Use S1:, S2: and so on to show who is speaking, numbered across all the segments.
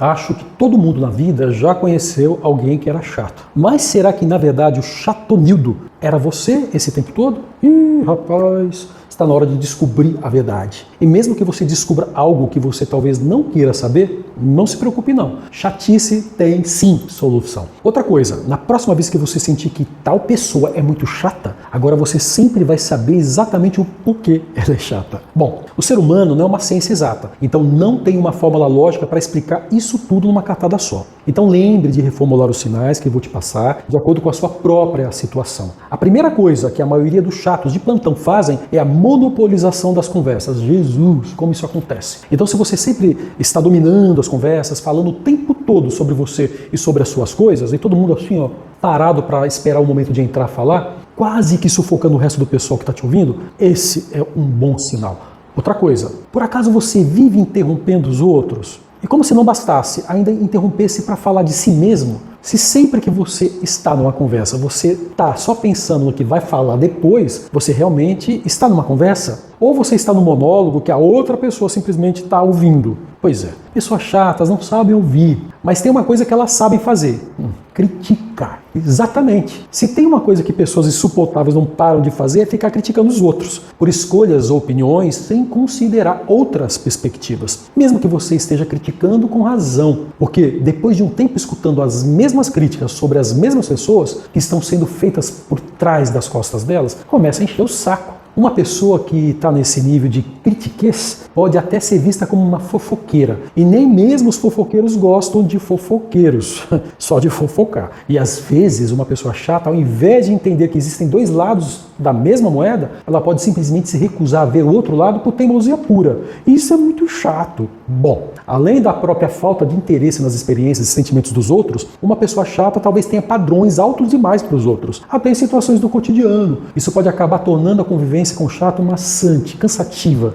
S1: Acho que todo mundo na vida já conheceu alguém que era chato. Mas será que na verdade o chatonildo era você esse tempo todo? Ih, rapaz, está na hora de descobrir a verdade. E mesmo que você descubra algo que você talvez não queira saber, não se preocupe não. Chatice tem sim solução. Outra coisa, na próxima vez que você sentir que tal pessoa é muito chata, agora você sempre vai saber exatamente o porquê ela é chata. Bom, o ser humano não é uma ciência exata, então não tem uma fórmula lógica para explicar isso tudo numa catada só. Então lembre de reformular os sinais que eu vou te passar de acordo com a sua própria situação. A primeira coisa que a maioria dos chatos de plantão fazem é a monopolização das conversas. Jesus, como isso acontece. Então se você sempre está dominando as conversas, falando o tempo todo sobre você e sobre as suas coisas, e todo mundo assim, ó, parado para esperar o momento de entrar a falar, quase que sufocando o resto do pessoal que está te ouvindo, esse é um bom sinal. Outra coisa, por acaso você vive interrompendo os outros? E como se não bastasse, ainda interrompesse para falar de si mesmo? Se sempre que você está numa conversa, você está só pensando no que vai falar depois, você realmente está numa conversa? Ou você está num monólogo que a outra pessoa simplesmente está ouvindo? Pois é, pessoas chatas não sabem ouvir, mas tem uma coisa que elas sabem fazer: criticar. Exatamente. Se tem uma coisa que pessoas insuportáveis não param de fazer, é ficar criticando os outros, por escolhas ou opiniões, sem considerar outras perspectivas. Mesmo que você esteja criticando com razão, porque depois de um tempo escutando as mesmas críticas sobre as mesmas pessoas que estão sendo feitas por trás das costas delas, começa a encher o saco. Uma pessoa que está nesse nível de critiquez pode até ser vista como uma fofoqueira. E nem mesmo os fofoqueiros gostam de fofoqueiros, só de fofocar. E às vezes uma pessoa chata, ao invés de entender que existem dois lados da mesma moeda, ela pode simplesmente se recusar a ver o outro lado por teimosia pura. E isso é muito chato. Bom, além da própria falta de interesse nas experiências e sentimentos dos outros, uma pessoa chata talvez tenha padrões altos demais para os outros, até em situações do cotidiano. Isso pode acabar tornando a convivência com o chato maçante, cansativa,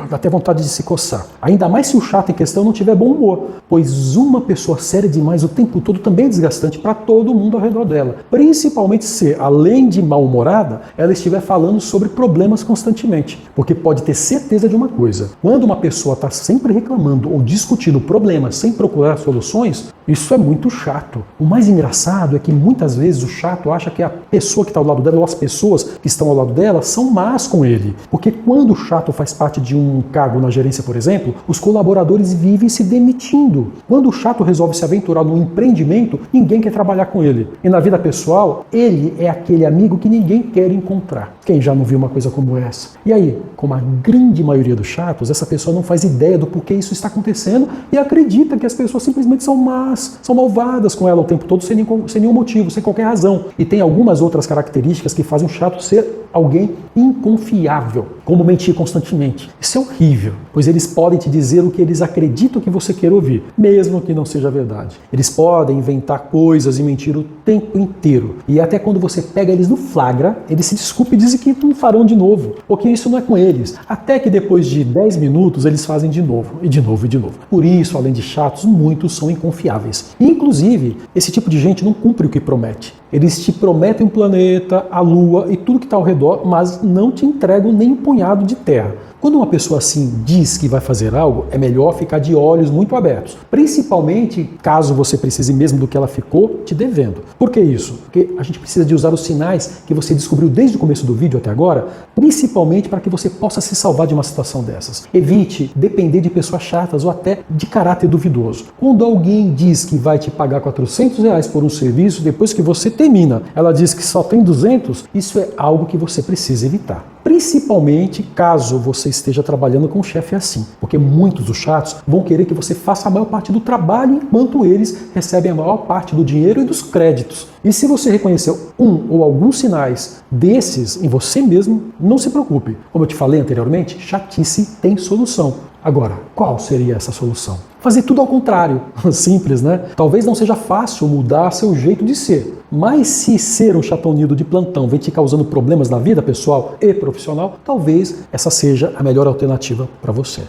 S1: dá até vontade de se coçar. Ainda mais se o chato em questão não tiver bom humor, pois uma pessoa séria demais o tempo todo também é desgastante para todo mundo ao redor dela, principalmente se, além de mal-humorada, ela estiver falando sobre problemas constantemente, porque pode ter certeza de uma coisa: quando uma pessoa está sempre reclamando ou discutindo problemas sem procurar soluções, isso é muito chato. O mais engraçado é que muitas vezes o chato acha que a pessoa que está ao lado dela ou as pessoas que estão ao lado dela são más com ele, porque quando o chato faz parte de um cargo na gerência, por exemplo, os colaboradores vivem se demitindo. Quando o chato resolve se aventurar num empreendimento, ninguém quer trabalhar com ele. E na vida pessoal, ele é aquele amigo que ninguém quer encontrar. Quem já não viu uma coisa como essa? E aí, como a grande maioria dos chatos, essa pessoa não faz ideia do porquê isso está acontecendo e acredita que as pessoas simplesmente são más, são malvadas com ela o tempo todo sem nenhum motivo, sem qualquer razão. E tem algumas outras características que fazem o chato ser alguém inconfiável, como mentir constantemente. Isso é horrível, pois eles podem te dizer o que eles acreditam que você quer ouvir, mesmo que não seja verdade. Eles podem inventar coisas e mentir o tempo inteiro. E até quando você pega eles no flagra, eles se desculpam e dizem que não farão de novo, porque isso não é com eles. Até que depois de 10 minutos eles fazem de novo, e de novo, e de novo. Por isso, além de chatos, muitos são inconfiáveis. Inclusive, esse tipo de gente não cumpre o que promete. Eles te prometem um planeta, a lua e tudo que está ao redor, mas não te entregam nem um punhado de terra. Quando uma pessoa assim diz que vai fazer algo, é melhor ficar de olhos muito abertos, principalmente caso você precise mesmo do que ela ficou te devendo. Por que isso? Porque a gente precisa de usar os sinais que você descobriu desde o começo do vídeo até agora, principalmente para que você possa se salvar de uma situação dessas. Evite depender de pessoas chatas ou até de caráter duvidoso. Quando alguém diz que vai te pagar R$400 por um serviço, depois que você termina, ela diz que só tem 200, isso é algo que você precisa evitar. Principalmente caso você esteja trabalhando com um chefe assim, porque muitos dos chatos vão querer que você faça a maior parte do trabalho enquanto eles recebem a maior parte do dinheiro e dos créditos. E se você reconheceu um ou alguns sinais desses em você mesmo, não se preocupe. Como eu te falei anteriormente, chatice tem solução. Agora, qual seria essa solução? Fazer tudo ao contrário. Simples, né? Talvez não seja fácil mudar seu jeito de ser, mas se ser um chatonildo de plantão vem te causando problemas na vida pessoal e profissional, talvez essa seja a melhor alternativa para você.